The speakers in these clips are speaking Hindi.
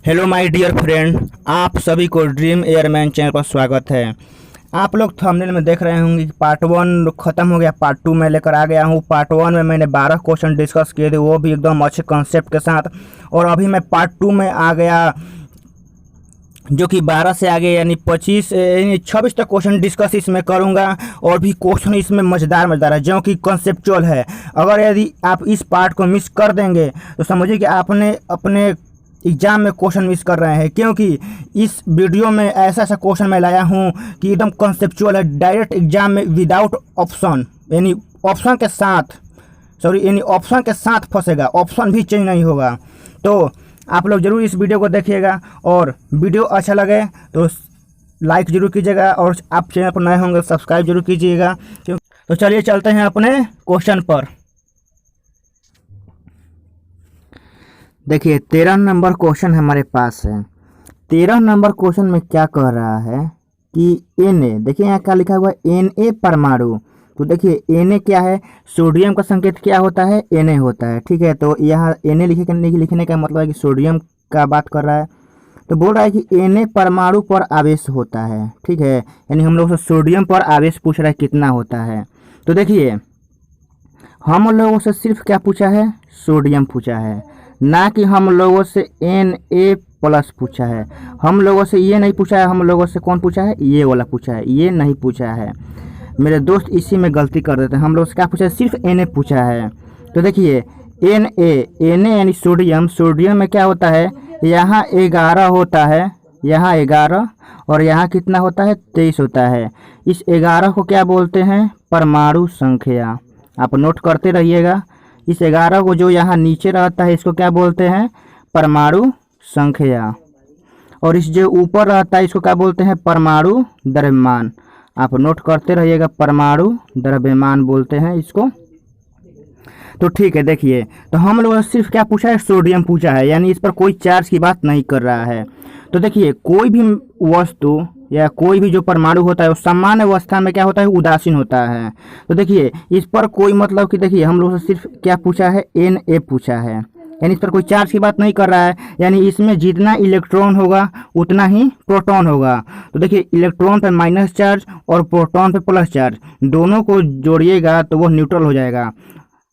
हेलो माय डियर फ्रेंड, आप सभी को ड्रीम एयरमैन चैनल पर स्वागत है। आप लोग थंबनेल में देख रहे होंगे कि पार्ट 1 ख़त्म हो गया, पार्ट 2 में लेकर आ गया हूँ। पार्ट 1 में मैंने 12 क्वेश्चन डिस्कस किए थे, वो भी एकदम अच्छे कॉन्सेप्ट के साथ। और अभी मैं पार्ट 2 में आ गया, जो कि 12 से आगे यानी 25 यानी 26 तक क्वेश्चन डिस्कस इसमें करूंगा। और भी क्वेश्चन इसमें मज़ेदार है, जो कि कॉन्सेप्चुअल है। अगर यदि आप इस पार्ट को मिस कर देंगे तो समझिए कि आपने अपने एग्ज़ाम में क्वेश्चन मिस कर रहे हैं, क्योंकि इस वीडियो में ऐसा क्वेश्चन मैं लाया हूं कि एकदम कॉन्सेप्चुअल है। डायरेक्ट एग्जाम में विदाउट ऑप्शन, यानी ऑप्शन के साथ फंसेगा, ऑप्शन भी चेंज नहीं होगा। तो आप लोग ज़रूर इस वीडियो को देखिएगा, और वीडियो अच्छा लगे तो लाइक ज़रूर कीजिएगा, और आप चैनल पर नए होंगे सब्सक्राइब जरूर कीजिएगा। तो चलिए चलते हैं अपने क्वेश्चन पर। देखिए 13 नंबर क्वेश्चन हमारे पास है। 13 नंबर क्वेश्चन में क्या कह रहा है कि Na, देखिए यहाँ क्या लिखा हुआ है, Na परमाणु। तो देखिए Na क्या है, सोडियम का संकेत क्या होता है, Na होता है। ठीक है, तो यहाँ Na लिखने का मतलब है कि सोडियम का बात कर रहा है। तो बोल रहा है कि Na परमाणु पर आवेश होता है। ठीक है, यानी हम लोग से सोडियम पर आवेश पूछ रहा है कितना होता है। तो देखिए हम लोगों से सिर्फ क्या पूछा है, सोडियम पूछा है, ना कि हम लोगों से Na+ पूछा है। हम लोगों से ये नहीं पूछा है, हम लोगों से कौन पूछा है, ये वाला पूछा है, ये नहीं पूछा है। मेरे दोस्त इसी में गलती कर देते हैं। हम लोग से क्या पूछा है, सिर्फ Na पूछा है। तो देखिए Na यानी सोडियम, सोडियम में क्या होता है, यहाँ 11 होता है, यहाँ 11, और यहाँ कितना होता है, 23 होता है। इस 11 को क्या बोलते हैं, परमाणु संख्या। आप नोट करते रहिएगा। इस 11 को जो यहाँ नीचे रहता है इसको क्या बोलते हैं, परमाणु संख्या। और इस जो ऊपर रहता है इसको क्या बोलते हैं, परमाणु द्रव्यमान। आप नोट करते रहिएगा, परमाणु द्रव्यमान बोलते हैं इसको। तो ठीक है, देखिए तो हम लोगों ने सिर्फ क्या पूछा है, सोडियम पूछा है, यानी इस पर कोई चार्ज की बात नहीं कर रहा है। तो देखिए कोई भी वस्तु या कोई भी जो परमाणु होता है वो सामान्य अवस्था में क्या होता है, उदासीन होता है। तो देखिए इस पर कोई मतलब कि देखिए हम लोग से सिर्फ क्या पूछा है, Na पूछा है, यानी इस पर कोई चार्ज की बात नहीं कर रहा है। यानी इसमें जितना इलेक्ट्रॉन होगा उतना ही प्रोटॉन होगा। तो देखिए इलेक्ट्रॉन पे माइनस चार्ज और प्रोटॉन पे प्लस चार्ज, दोनों को जोड़िएगा तो वो न्यूट्रल हो जाएगा।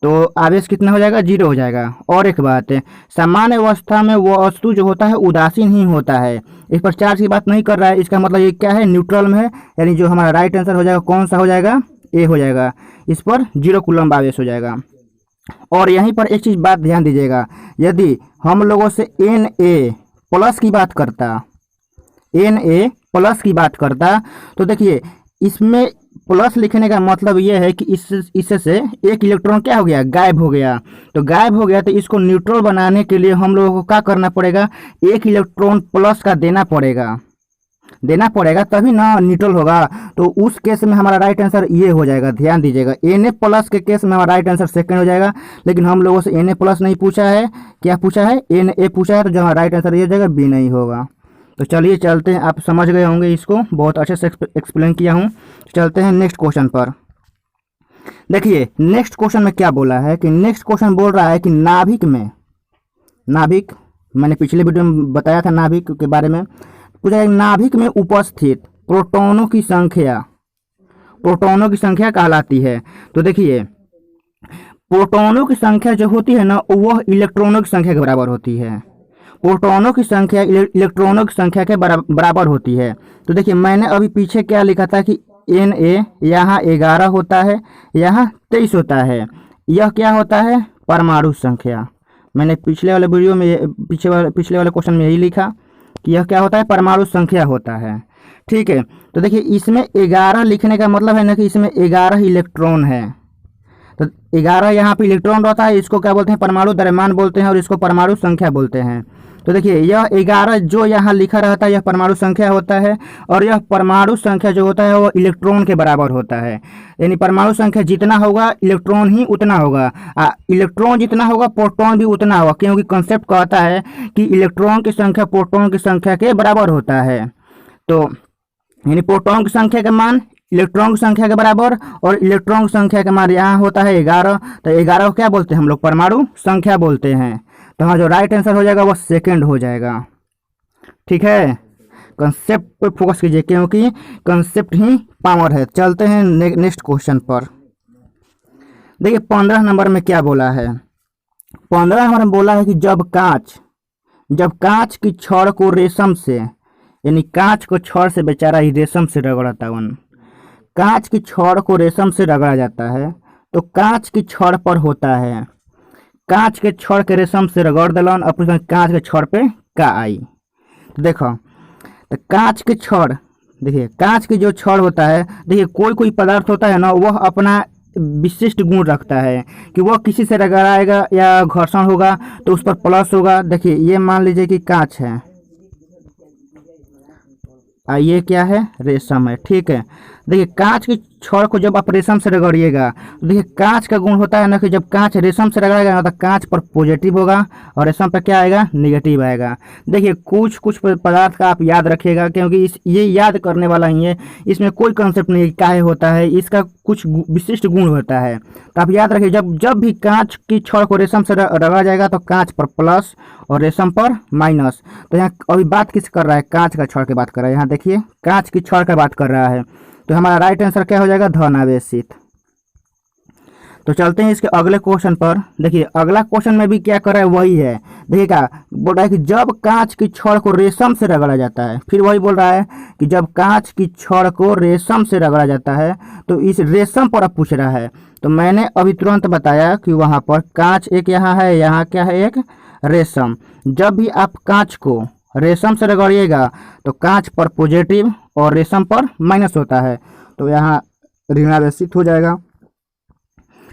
तो आवेश कितना हो जाएगा, 0 हो जाएगा। और एक बात है, सामान्य अवस्था में वो वस्तु जो होता है उदासीन ही होता है, इस पर चार्ज की बात नहीं कर रहा है। इसका मतलब ये क्या है, न्यूट्रल में है। यानी जो हमारा राइट आंसर हो जाएगा कौन सा हो जाएगा, A हो जाएगा। इस पर 0 कूलम्ब आवेश हो जाएगा। और यहीं पर एक चीज़ बात ध्यान दीजिएगा, यदि हम लोगों से Na+ की बात करता तो देखिए इसमें प्लस लिखने का मतलब ये है कि इससे एक इलेक्ट्रॉन क्या हो गया, गायब हो गया। तो गायब हो गया तो इसको न्यूट्रल बनाने के लिए हम लोगों को क्या करना पड़ेगा, एक इलेक्ट्रॉन प्लस का देना पड़ेगा तभी ना न्यूट्रल होगा। तो उस केस में हमारा राइट आंसर ये हो जाएगा। ध्यान दीजिएगा, Na+ के केस में हमारा राइट आंसर सेकंड हो जाएगा। लेकिन हम लोगों से Na+ नहीं पूछा है, क्या पूछा है, Na पूछा है। तो जो हमारा राइट आंसर ये हो जाएगा, B नहीं होगा। तो चलिए चलते हैं, आप समझ गए होंगे इसको, बहुत अच्छे से एक्सप्लेन किया हूँ। चलते हैं नेक्स्ट क्वेश्चन पर। देखिए नेक्स्ट क्वेश्चन में क्या बोला है, कि नेक्स्ट क्वेश्चन बोल रहा है कि नाभिक मैंने पिछले वीडियो में बताया था नाभिक के बारे में। पूछा है नाभिक में उपस्थित प्रोटॉनों की संख्या कहलाती है। तो देखिए प्रोटॉनों की संख्या जो होती है ना, वह इलेक्ट्रॉनों की संख्या के बराबर होती है। प्रोटॉनों की संख्या इलेक्ट्रॉनों की संख्या के बराबर होती है। तो देखिए मैंने अभी पीछे क्या लिखा था कि Na यहाँ 11 होता है, यहाँ 23 होता है। यह क्या होता है, परमाणु संख्या। मैंने पिछले वाले वीडियो में पिछले वाले क्वेश्चन में यही लिखा कि यह क्या होता है, परमाणु संख्या होता है। ठीक है, तो देखिए इसमें 11 लिखने का मतलब है ना कि इसमें 11 इलेक्ट्रॉन है। तो 11 यहाँ पे इलेक्ट्रॉन रहता है, इसको क्या बोलते हैं, परमाणु द्रव्यमान बोलते हैं, और इसको परमाणु संख्या बोलते हैं। तो देखिए यह 11 जो यहाँ लिखा रहता है यह परमाणु संख्या होता है, और यह परमाणु संख्या जो होता है वो इलेक्ट्रॉन के बराबर होता है। यानी परमाणु संख्या जितना होगा इलेक्ट्रॉन ही उतना होगा, इलेक्ट्रॉन जितना होगा प्रोटॉन भी उतना होगा, क्योंकि कंसेप्ट कहता है कि इलेक्ट्रॉन की संख्या प्रोटॉन की संख्या के बराबर होता है। तो यानी प्रोटॉन की संख्या का मान इलेक्ट्रॉन की संख्या के बराबर, और इलेक्ट्रॉन की संख्या का मान यहाँ होता है 11। तो 11 को क्या बोलते हैं हम लोग, परमाणु संख्या बोलते हैं। तो हाँ, जो राइट आंसर हो जाएगा वो सेकंड हो जाएगा। ठीक है, कंसेप्ट पे फोकस कीजिए क्योंकि कंसेप्ट ही पावर है। चलते हैं नेक्स्ट क्वेश्चन पर। देखिए 15 नंबर में क्या बोला है। 15 नंबर में बोला है कि जब कांच की छड़ को रेशम से, यानी कांच को छड़ से बेचारा ही रेशम से रगड़ता वन, कांच की छड़ को रेशम से रगड़ा जाता है तो कांच की छड़ पर होता है, कांच के छड़ के रेशम से रगड़ दिलन और फिर कांच के छड़ पे का आई। तो देखो, तो कांच के छड़, देखिए कांच की जो छड़ होता है, देखिए कोई कोई पदार्थ होता है ना, वह अपना विशिष्ट गुण रखता है कि वह किसी से रगड़ाएगा या घर्षण होगा तो उस पर प्लस होगा। देखिए ये मान लीजिए कि कांच है और ये क्या है, रेशम है, ठीक है। देखिए कांच की छड़ को जब आप रेशम से रगड़िएगा तो देखिए कांच का गुण होता है ना कि जब कांच रेशम से रगड़ेगा ना तो कांच पर पॉजिटिव होगा और रेशम पर क्या आएगा, निगेटिव आएगा। देखिए कुछ कुछ पदार्थ का आप याद रखिएगा क्योंकि ये याद करने वाला ही है, इसमें कोई कंसेप्ट नहीं काहे होता है, इसका कुछ विशिष्ट गुण होता है। तो आप याद रखिए, जब भी कांच की छड़ को रेशम से रगड़ा जाएगा तो कांच पर प्लस और रेशम पर माइनस। तो यहाँ अभी बात किस कर रहा है, कांच का छड़ की बात कर रहा है। यहाँ देखिए कांच की छड़ की बात कर रहा है, तो हमारा राइट आंसर क्या हो जाएगा, धन आवेशित। तो चलते हैं इसके अगले क्वेश्चन पर। देखिए अगला क्वेश्चन में भी क्या कर रहा है, वही है। देखिए क्या बोल रहा है कि जब कांच की छड़ को रेशम से रगड़ा जाता है, फिर वही बोल रहा है कि जब कांच की छड़ को रेशम से रगड़ा जाता है तो इस रेशम पर अब पूछ रहा है। तो मैंने अभी तुरंत बताया कि वहाँ पर कांच एक यहाँ है, यहाँ क्या है, एक रेशम। जब भी आप कांच को रेशम से रगड़िएगा तो कांच पर पॉजिटिव और रेशम पर माइनस होता है, तो यहाँ ऋणावेशित हो जाएगा।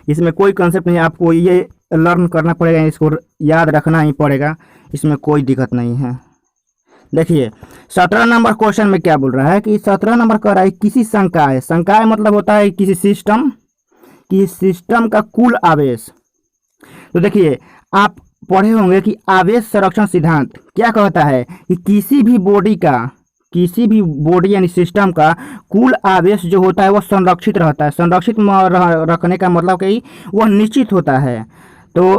इसमें कोई कंसेप्ट नहीं, आपको ये लर्न करना पड़ेगा, इसको याद रखना ही पड़ेगा, इसमें कोई दिक्कत नहीं है। देखिए 17 नंबर क्वेश्चन में क्या बोल रहा है कि 17 नंबर कह रहा है किसी संकाय, संकाय मतलब होता है किसी सिस्टम का कुल आवेश। तो देखिए आप पढ़े होंगे कि आवेश संरक्षण सिद्धांत क्या कहता है कि किसी भी बॉडी यानी सिस्टम का कुल आवेश जो होता है वह संरक्षित रहता है। संरक्षित रखने का मतलब कि वह निश्चित होता है। तो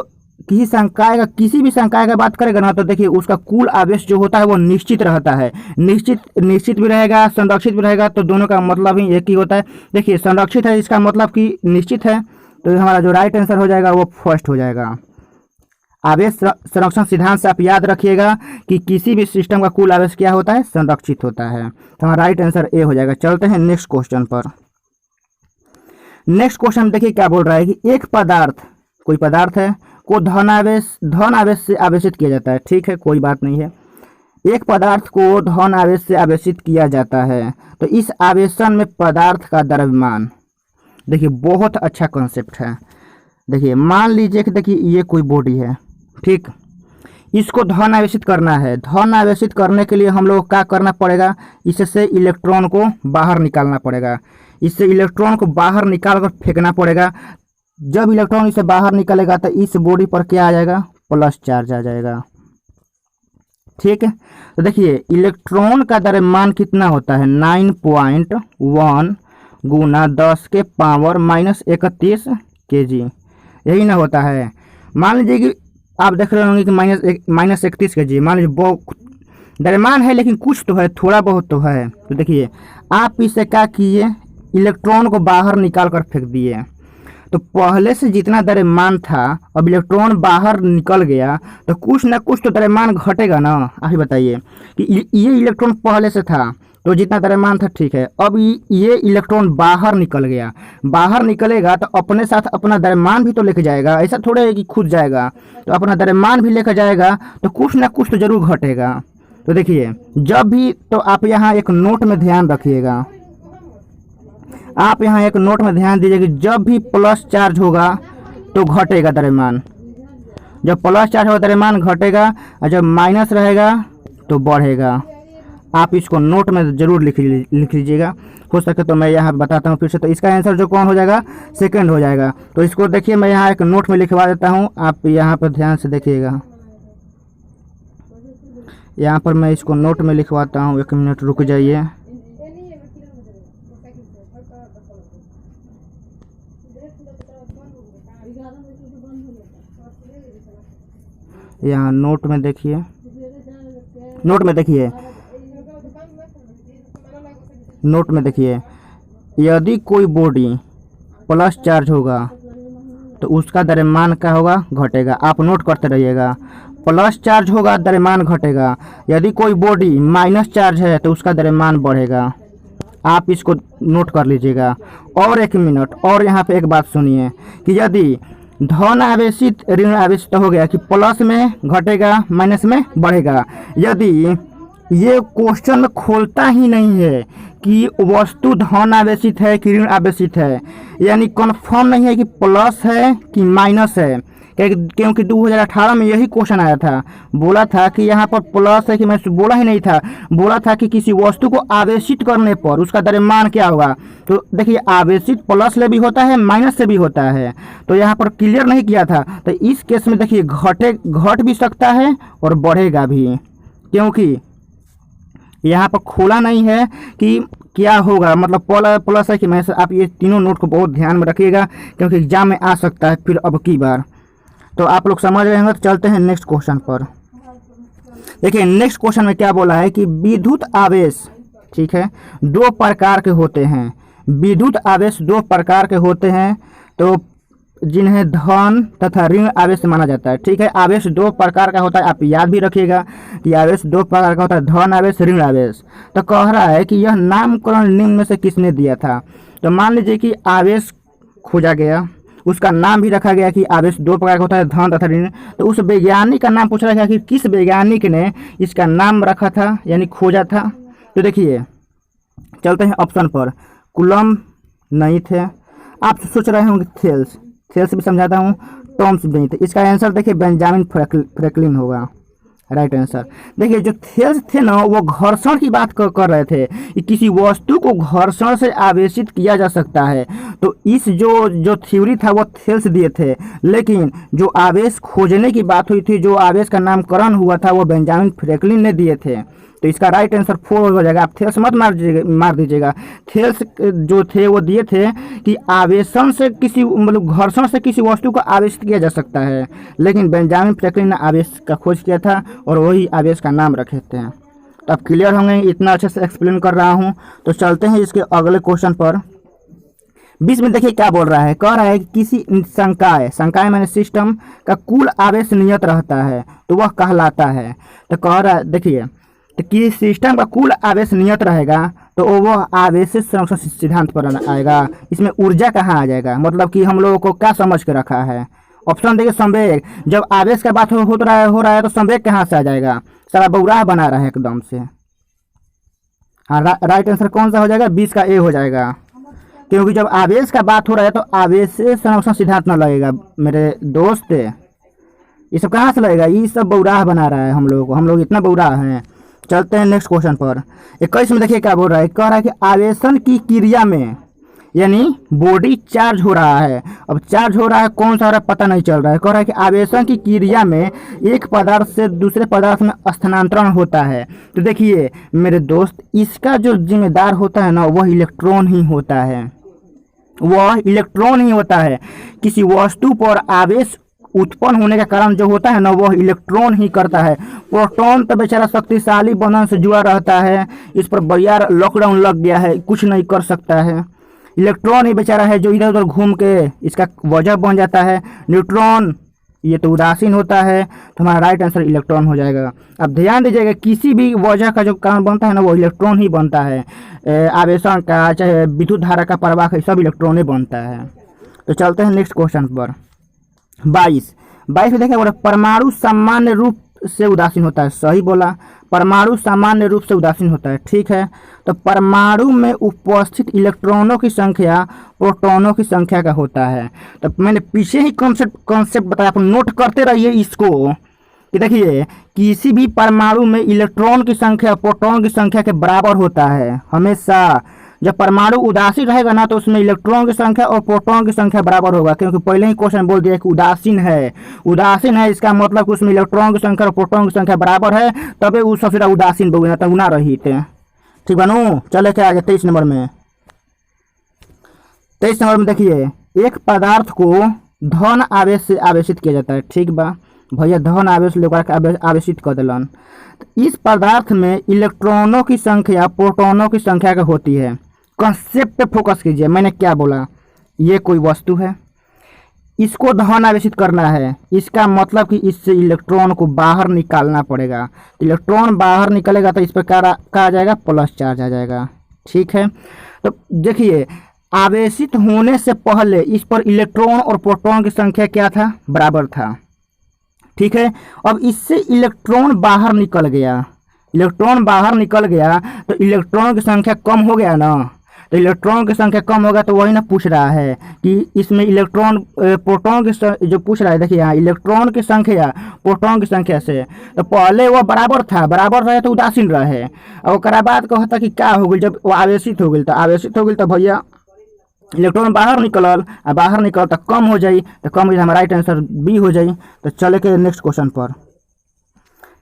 किसी भी संकाय का बात करेगा ना तो देखिए उसका कुल आवेश जो होता है वो निश्चित रहता है। निश्चित भी रहेगा, संरक्षित भी रहेगा, तो दोनों का मतलब ही एक ही होता है। देखिए संरक्षित है इसका मतलब कि निश्चित है, तो हमारा जो राइट आंसर हो जाएगा वो फर्स्ट हो जाएगा। आवेश संरक्षण सिद्धांत से आप याद रखिएगा कि किसी भी सिस्टम का कुल आवेश क्या होता है, संरक्षित होता है। तो हमारा राइट आंसर ए हो जाएगा। चलते हैं नेक्स्ट क्वेश्चन पर। नेक्स्ट क्वेश्चन देखिए क्या बोल रहा है कि एक पदार्थ, कोई पदार्थ है को धन आवेश से आवेशित किया जाता है। ठीक है, कोई बात नहीं है। एक पदार्थ को धन आवेश से आवेशित किया जाता है तो इस आवेशन में पदार्थ का द्रव्यमान, देखिए बहुत अच्छा कॉन्सेप्ट है। देखिए मान लीजिए कि देखिए ये कोई बॉडी है, ठीक, इसको धन आवेशित करना है। धन आवेशित करने के लिए हम लोग क्या करना पड़ेगा, इससे इलेक्ट्रॉन को बाहर निकालना पड़ेगा। इससे इलेक्ट्रॉन को बाहर निकाल कर फेंकना पड़ेगा। जब इलेक्ट्रॉन इसे बाहर निकलेगा तो इस बॉडी पर क्या आ जाएगा, प्लस चार्ज आ जाएगा। ठीक है, तो देखिए इलेक्ट्रॉन का द्रव्यमान कितना होता है, 9.1 गुना 10 के पावर -31 kg, यही ना होता है। मान लीजिए कि आप देख रहे होंगे कि -31 kg, मान लीजिए बहुत द्रव्यमान है लेकिन कुछ तो है, थोड़ा बहुत तो है। तो देखिए आप इससे क्या किए, इलेक्ट्रॉन को बाहर निकाल कर फेंक दिए। तो पहले से जितना द्रव्यमान था अब इलेक्ट्रॉन बाहर निकल गया तो कुछ ना कुछ तो द्रव्यमान घटेगा ना। आप ही बताइए कि ये इलेक्ट्रॉन पहले से था तो जितना द्रव्यमान था, ठीक है, अब ये इलेक्ट्रॉन बाहर निकल गया, बाहर निकलेगा तो अपने साथ अपना द्रव्यमान भी तो लेके जाएगा। ऐसा थोड़े है कि खुद जाएगा, तो अपना द्रव्यमान भी लेकर जाएगा तो कुछ ना कुछ तो जरूर घटेगा। तो देखिए जब भी, तो आप यहाँ एक नोट में ध्यान रखिएगा, आप यहाँ एक नोट में ध्यान दीजिए कि जब भी प्लस चार्ज होगा तो घटेगा द्रव्यमान, जब प्लस चार्ज होगा द्रव्यमान घटेगा, और जब माइनस रहेगा तो बढ़ेगा। आप इसको नोट में ज़रूर लिख लीजिएगा। हो सके तो मैं यहाँ बताता हूँ फिर से। तो इसका आंसर जो कौन हो जाएगा, सेकंड हो जाएगा। तो इसको देखिए मैं यहाँ एक नोट में लिखवा देता हूँ, आप यहाँ पर ध्यान से देखिएगा। यहाँ पर मैं इसको नोट में लिखवाता हूँ, 1 मिनट रुक जाइए। यहाँ नोट में देखिए, नोट में देखिए, नोट में देखिए, यदि कोई बॉडी प्लस चार्ज होगा तो उसका द्रव्यमान क्या होगा, घटेगा। आप नोट करते रहिएगा, प्लस चार्ज होगा द्रव्यमान घटेगा, यदि कोई बॉडी माइनस चार्ज है तो उसका द्रव्यमान बढ़ेगा। आप इसको नोट कर लीजिएगा। और एक मिनट, और यहाँ पे एक बात सुनिए कि यदि धन आवेशित ऋण आवेशित हो गया कि प्लस में घटेगा माइनस में बढ़ेगा। यदि ये क्वेश्चन में खोलता ही नहीं है कि वस्तु धन आवेशित है कि ऋण आवेशित है, यानी कन्फर्म नहीं है कि प्लस है कि माइनस है, क्योंकि 2018 में यही क्वेश्चन आया था। बोला था कि यहाँ पर प्लस है कि, मैं बोला ही नहीं था, बोला था कि किसी वस्तु को आवेशित करने पर उसका द्रव्यमान क्या होगा। तो देखिए, आवेशित प्लस से भी होता है माइनस से भी होता है, तो यहाँ पर क्लियर नहीं किया था। तो इस केस में देखिए घट भी सकता है और बढ़ेगा भी, क्योंकि यहाँ पर खोला नहीं है कि क्या होगा, मतलब प्लस है कि माइनस। आप ये तीनों नोट को बहुत ध्यान में रखिएगा, क्योंकि एग्जाम में आ सकता है फिर अब की बार। तो आप लोग समझ रहे होंगे। तो चलते हैं नेक्स्ट क्वेश्चन पर। देखिए, नेक्स्ट क्वेश्चन में क्या बोला है कि विद्युत आवेश, ठीक है, दो प्रकार के होते हैं। विद्युत आवेश दो प्रकार के होते हैं, तो जिन्हें धन तथा ऋण आवेश माना जाता है। ठीक है, आवेश दो प्रकार का होता है, आप याद भी रखिएगा कि आवेश दो प्रकार का होता है, धन आवेश, ऋण आवेश। तो कह रहा है कि यह नामकरण निम्न में से किसने दिया था। तो मान लीजिए कि आवेश खोजा गया, उसका नाम भी रखा गया कि आवेश दो प्रकार का होता है, धन तथा ऋण। तो उस वैज्ञानिक का नाम पूछा गया कि किस वैज्ञानिक ने इसका नाम रखा था, यानी खोजा था। तो देखिए, चलते हैं ऑप्शन पर। कूलम्ब नहीं थे। आप सोच रहे होंगे थेल्स, थेल्स भी समझाता हूँ, टॉम्स भी नहीं थे। इसका आंसर देखिए बेंजामिन फ्रैंकलिन होगा राइट आंसर। देखिए, जो थेल्स थे ना, वो घर्षण की बात कर रहे थे कि किसी वस्तु को घर्षण से आवेशित किया जा सकता है। तो इस जो थ्योरी था वो थेल्स दिए थे, लेकिन जो आवेश खोजने की बात हुई थी, जो आवेश का नामकरण हुआ था, वो बेंजामिन फ्रैंकलिन ने दिए थे। तो इसका राइट आंसर 4 हो जाएगा। आप थेल्स मत मार दीजिएगा। थेल्स जो थे वो दिए थे कि आवेशन से किसी, मतलब घर्षण से किसी वस्तु को आवेशित किया जा सकता है, लेकिन बेंजामिन फ्रैंकलिन ने आवेश का खोज किया था और वही आवेश का नाम रखे थे। तो आप क्लियर होंगे, इतना अच्छे से एक्सप्लेन कर रहा हूँ। तो चलते हैं इसके अगले क्वेश्चन पर। 20 में देखिए क्या बोल रहा है। कह रहा है कि किसी संकाय माने सिस्टम का कुल आवेश नियत रहता है तो वह कहलाता है। तो कह रहा है, देखिए, तो कि सिस्टम का कुल आवेश नियत रहेगा तो वो आवेश संरक्षण सिद्धांत पर आएगा। इसमें ऊर्जा कहाँ आ जाएगा, मतलब कि हम लोगों को क्या समझ के रखा है। ऑप्शन देखिए, संवेग। जब आवेश का बात हो रहा है तो संवेग कहाँ से आ जाएगा, सारा बौराह बना रहा है एकदम से। हाँ, राइट आंसर कौन सा हो जाएगा, 20 का ए हो जाएगा, क्योंकि जब आवेश का बात हो रहा है तो आवेश संरक्षण सिद्धांत न लगेगा मेरे दोस्त। ये सब कहाँ से लगेगा, ये सब बौराह बना रहा है हम लोग इतना बौराह हैं। चलते हैं नेक्स्ट क्वेश्चन पर। 21 में देखिए क्या बोल रहा है। कह रहा है कि आवेशन की क्रिया में, यानी बॉडी चार्ज हो रहा है। अब चार्ज हो रहा है, कौन सा हो रहा है पता नहीं चल रहा है। कह रहा है कि आवेशन की क्रिया में एक पदार्थ से दूसरे पदार्थ में स्थानांतरण होता है। तो देखिए मेरे दोस्त, इसका जो जिम्मेदार होता है ना, वह इलेक्ट्रॉन ही होता है, वह इलेक्ट्रॉन ही होता है। किसी वस्तु पर आवेश उत्पन्न होने का कारण जो होता है ना, वह इलेक्ट्रॉन ही करता है। प्रोटॉन तो बेचारा शक्तिशाली बंधन से जुड़ा रहता है, इस पर बरियार लॉकडाउन लग गया है, कुछ नहीं कर सकता है। इलेक्ट्रॉन ही बेचारा है जो इधर उधर घूम के इसका वजह बन जाता है। न्यूट्रॉन ये तो उदासीन होता है। तो हमारा राइट आंसर इलेक्ट्रॉन हो जाएगा। अब ध्यान दीजिएगा, किसी भी वजह का जो कारण बनता है ना, वो इलेक्ट्रॉन ही बनता है। आवेशन का, चाहे विद्युत धारा का प्रवाह का, सब इलेक्ट्रॉन ही बनता है। तो चलते हैं नेक्स्ट क्वेश्चन पर। 22 में देखिए, परमाणु सामान्य रूप से उदासीन होता है। सही बोला, परमाणु सामान्य रूप से उदासीन होता है। ठीक है, तो परमाणु में उपस्थित इलेक्ट्रॉनों की संख्या प्रोटॉनों की संख्या का होता है। तो मैंने पीछे ही कॉन्सेप्ट बताया, आप नोट करते रहिए इसको कि देखिए, किसी भी परमाणु में इलेक्ट्रॉन की संख्या प्रोटॉन की संख्या के बराबर होता है हमेशा। जब परमाणु उदासीन रहेगा ना, तो उसमें इलेक्ट्रॉन की संख्या और प्रोटॉन की संख्या बराबर होगा, क्योंकि पहले ही क्वेश्चन बोल दिया कि उदासीन है। उदासीन है इसका मतलब कि उसमें इलेक्ट्रॉन की संख्या और प्रोटॉन की संख्या बराबर है, तभी वो सबसे उदासीन बोल, तब ना रही थे। ठीक बनू, चले क्या आगे 23 नंबर में। 23 नंबर में देखिए, एक पदार्थ को धन आवेश से आवेशित किया जाता है। ठीक बा, भैया धन आवेश लेकर के आवेशित कर दिलन। तो इस पदार्थ में इलेक्ट्रॉनों की संख्या प्रोटॉनों की संख्या का होती है। कंसेप्ट पे फोकस कीजिए, मैंने क्या बोला। ये कोई वस्तु है, इसको धन आवेशित करना है, इसका मतलब कि इससे इलेक्ट्रॉन को बाहर निकालना पड़ेगा। इलेक्ट्रॉन बाहर निकलेगा तो इस पर क्या आ जाएगा, प्लस चार्ज आ जाएगा। ठीक है, तो देखिए आवेशित होने से पहले इस पर इलेक्ट्रॉन और प्रोटॉन की संख्या क्या था, बराबर था। ठीक है, अब इससे इलेक्ट्रॉन बाहर निकल गया, इलेक्ट्रॉन बाहर निकल गया तो इलेक्ट्रॉन की संख्या कम हो गया ना। तो इलेक्ट्रॉन की संख्या कम होगा तो वही ना पूछ रहा है कि इसमें इलेक्ट्रॉन प्रोटॉन की जो पूछ रहा है, देखिए यहाँ इलेक्ट्रॉन की संख्या प्रोटॉन की संख्या से, तो पहले वो बराबर था, बराबर रहे तो उदासीन रहे, और ओकरा बाद कहता कि क्या हो गई, जब वो आवेशित हो गई तो आवेशित हो गई तो भैया इलेक्ट्रॉन बाहर निकलल, और बाहर निकल तो कम हो जाई, तो कम हो जाए, हमारा राइट आंसर बी हो जाई। तो चले के नेक्स्ट क्वेश्चन पर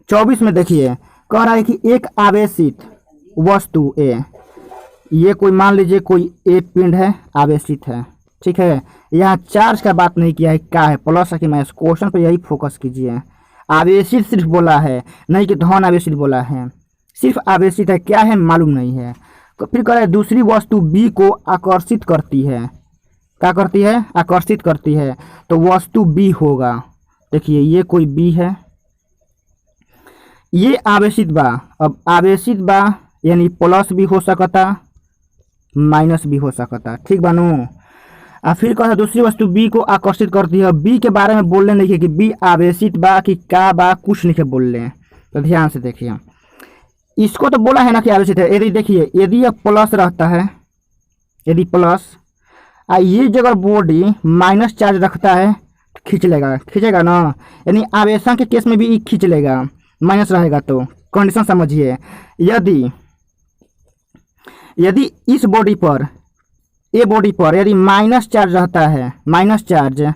24 में देखिए कह रहा है कि एक आवेशित वस्तु ए, ये कोई मान लीजिए कोई ए पिंड है, आवेशित है। ठीक है, यहाँ चार्ज का बात नहीं किया है, क्या है प्लस है कि माइनस, क्वेश्चन पे यही फोकस कीजिए। आवेशित सिर्फ बोला है, नहीं कि धन आवेशित बोला है, सिर्फ आवेशित है, क्या है मालूम नहीं है। फिर कह रहा है दूसरी वस्तु बी को आकर्षित करती है, क्या करती है, आकर्षित करती है, तो वस्तु बी होगा। देखिए ये कोई बी है, ये आवेशित बा, अब आवेशित बा यानी प्लस भी हो सकता माइनस भी हो सकता। ठीक बानू। और फिर कहता दूसरी वस्तु बी को आकर्षित करती है, बी के बारे में बोलने नहीं है कि बी आवेशित बा कि क्या बा, कुछ नहीं बोल रहे। तो ध्यान से देखिए, इसको तो बोला है ना कि आवेशित है। यदि देखिए यदि यह प्लस रहता है, यदि प्लस ये जगह बॉडी माइनस चार्ज रखता है तो खींच लेगा, खींचेगा ना, यानी आवेशन के केस में भी खींच लेगा, माइनस रहेगा। तो कंडीशन समझिए, यदि इस बॉडी पर ए बॉडी पर यदि माइनस चार्ज रहता है, माइनस चार्ज,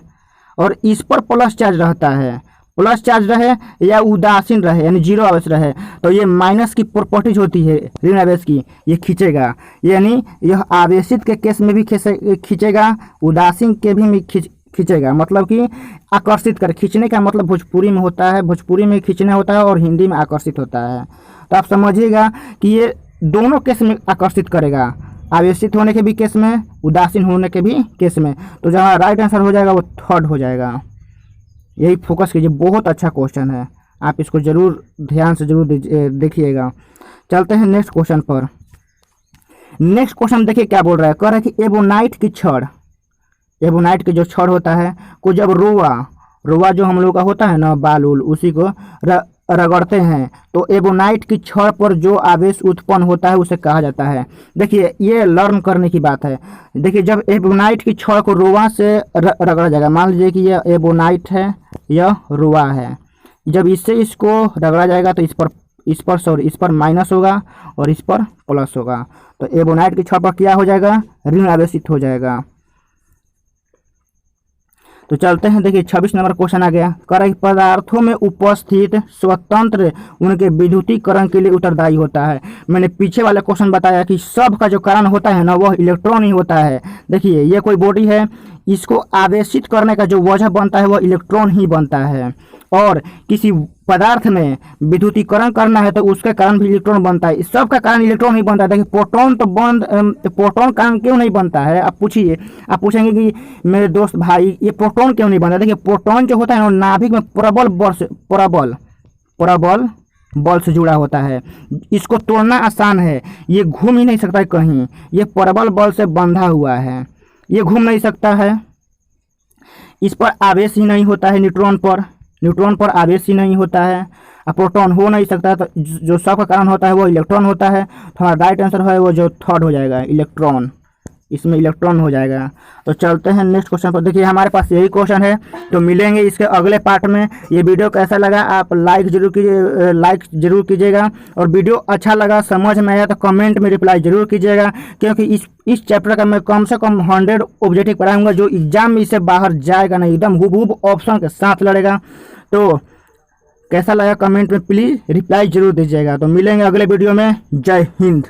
और इस पर प्लस चार्ज रहता है, प्लस चार्ज रहे या उदासीन रहे यानी जीरो आवेश रहे, तो ये माइनस की प्रॉपर्टीज होती है ऋण आवेश की, ये खींचेगा। यानी यह आवेशित के केस में भी खींचेगा, उदासीन के भी खींचेगा। मतलब कि आकर्षित कर, खींचने का मतलब भोजपुरी में होता है, भोजपुरी में खींचना होता है और हिंदी में आकर्षित होता है। तो आप समझिएगा कि ये दोनों केस में आकर्षित करेगा, आवेशित होने के भी केस में, उदासीन होने के भी केस में। तो जहाँ राइट आंसर हो जाएगा वो थर्ड हो जाएगा। यही फोकस कीजिए, बहुत अच्छा क्वेश्चन है, आप इसको जरूर ध्यान से जरूर देखिएगा। चलते हैं नेक्स्ट क्वेश्चन पर। नेक्स्ट क्वेश्चन देखिए क्या बोल रहा है, कह रहा है कि एबोनाइट की छड़, एबोनाइट की जो छड़ होता है को जब रोवा जो हम लोग का होता है ना बाल उल, उसी को रगड़ते हैं तो एबोनाइट की छड़ पर जो आवेश उत्पन्न होता है उसे कहा जाता है। देखिए ये लर्न करने की बात है। देखिए जब एबोनाइट की छड़ को रोवा से रगड़ा जाएगा, मान लीजिए कि यह एबोनाइट है, यह रोवा है, जब इससे इसको रगड़ा जाएगा तो इस पर माइनस होगा और इस पर प्लस होगा, तो एबोनाइट की छड़ पर क्या हो जाएगा, ऋण आवेशित हो जाएगा। तो चलते हैं, देखिए 26 नंबर क्वेश्चन आ गया, कह रहा है पदार्थों में उपस्थित स्वतंत्र उनके विद्युतीकरण के लिए उत्तरदायी होता है। मैंने पीछे वाला क्वेश्चन बताया कि सब का जो कारण होता है ना वह इलेक्ट्रॉन ही होता है। देखिए ये कोई बॉडी है, इसको आवेशित करने का जो वजह बनता है वह इलेक्ट्रॉन ही बनता है, और किसी पदार्थ में विद्युतीकरण करना है तो उसके कारण भी इलेक्ट्रॉन बनता है। इस सब का कारण इलेक्ट्रॉन ही बनता है। देखिए प्रोटॉन तो प्रोटॉन कारण क्यों नहीं बनता है, आप पूछिए, आप पूछेंगे कि मेरे दोस्त भाई ये प्रोटॉन क्यों नहीं बनता। देखिए प्रोटॉन जो होता है ना नाभिक में प्रबल बल से जुड़ा होता है, इसको तोड़ना आसान है, ये घूम ही नहीं सकता है कहीं, ये प्रबल बल से बंधा हुआ है, ये घूम नहीं सकता है, इस पर आवेश ही नहीं होता है, न्यूट्रॉन पर आवेश ही नहीं होता है, प्रोटॉन हो नहीं सकता। तो जो सब का कारण होता है वो इलेक्ट्रॉन होता है। तो हमारा राइट आंसर है वो जो थर्ड हो जाएगा, इलेक्ट्रॉन, इसमें इलेक्ट्रॉन हो जाएगा। तो चलते हैं नेक्स्ट क्वेश्चन पर। देखिए हमारे पास यही क्वेश्चन है, तो मिलेंगे इसके अगले पार्ट में। ये वीडियो कैसा लगा आप लाइक जरूर कीजिएगा, और वीडियो अच्छा लगा समझ में आया तो कमेंट में रिप्लाई जरूर कीजिएगा, क्योंकि इस चैप्टर का मैं कम से कम 100 ऑब्जेक्टिव पढ़ाऊंगा, जो एग्जाम में इससे बाहर जाएगा नहीं, एकदम हुबहू ऑप्शन के साथ लड़ेगा। तो कैसा लगा कमेंट में प्लीज़ रिप्लाई जरूर दीजिएगा। तो मिलेंगे अगले वीडियो में। जय हिंद।